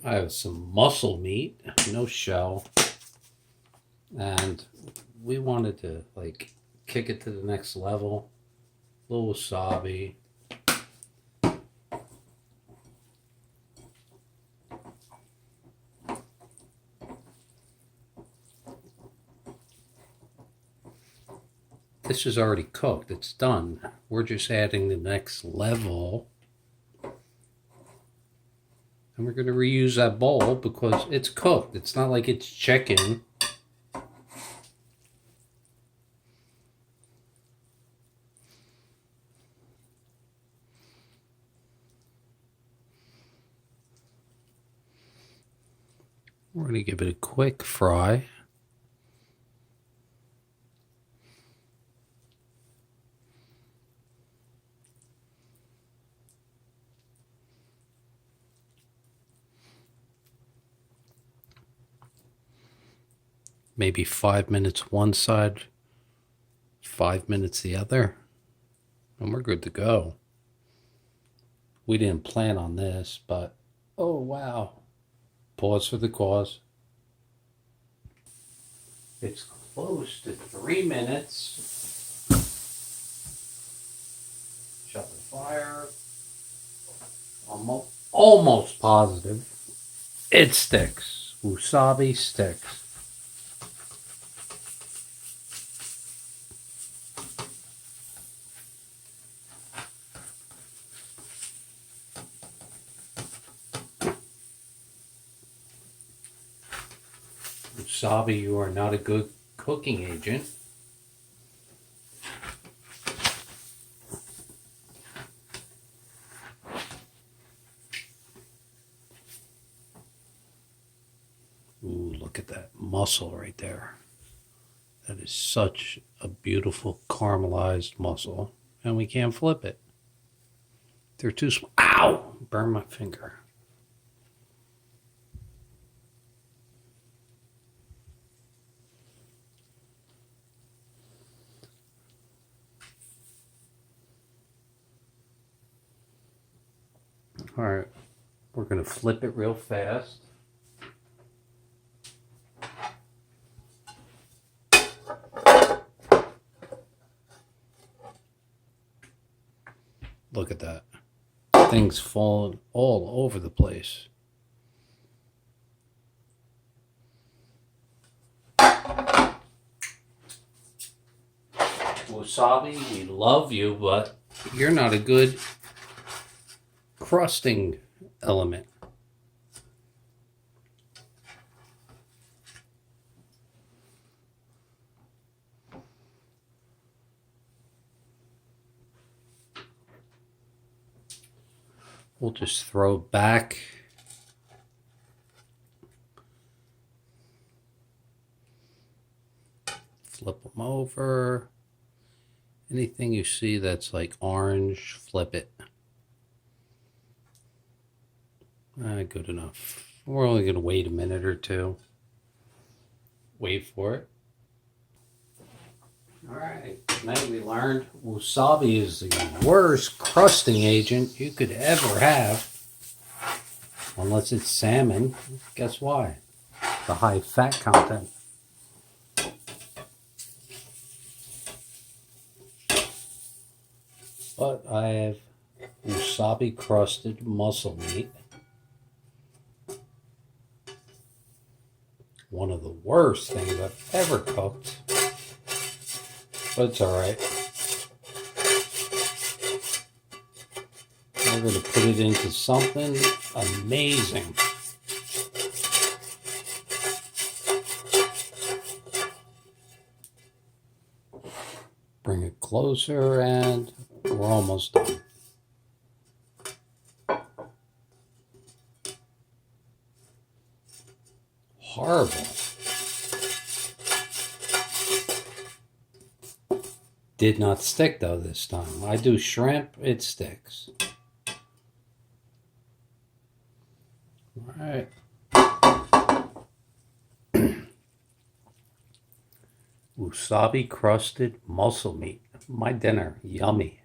I have some mussel meat, no shell, and we wanted to like kick it to the next level. A little wasabi. This is already cooked. It's done. We're just adding the next level. And we're going to reuse that bowl because it's cooked. It's not like it's chicken. We're going to give it a quick fry. Maybe 5 minutes one side, 5 minutes the other, and we're good to go. We didn't plan on this, but oh wow. Pause for the cause. It's close to 3 minutes. Shut the fire. Almost positive. It sticks. Wasabi sticks. Wasabi, you are not a good cooking agent. Ooh, look at that mussel right there. That is such a beautiful caramelized mussel. And we can't flip it. They're too small. Ow! Burn my finger. All right, we're going to flip it real fast. Look at that. Things falling all over the place. Wasabi, we love you, but you're not a good crusting element. We'll just throw back. Flip them over. Anything you see that's like orange, flip it. Good enough. We're only going to wait a minute or two. Wait for it. All right. Tonight we learned wasabi is the worst crusting agent you could ever have. Unless it's salmon. Guess why? The high fat content. But I have wasabi crusted mussel meat. One of the worst things I've ever cooked. But it's alright. We're going to put it into something amazing. Bring it closer and we're almost done. Horrible. Did not stick though this time. I do shrimp, it sticks. All right. Wasabi crusted mussel meat. My dinner. Yummy.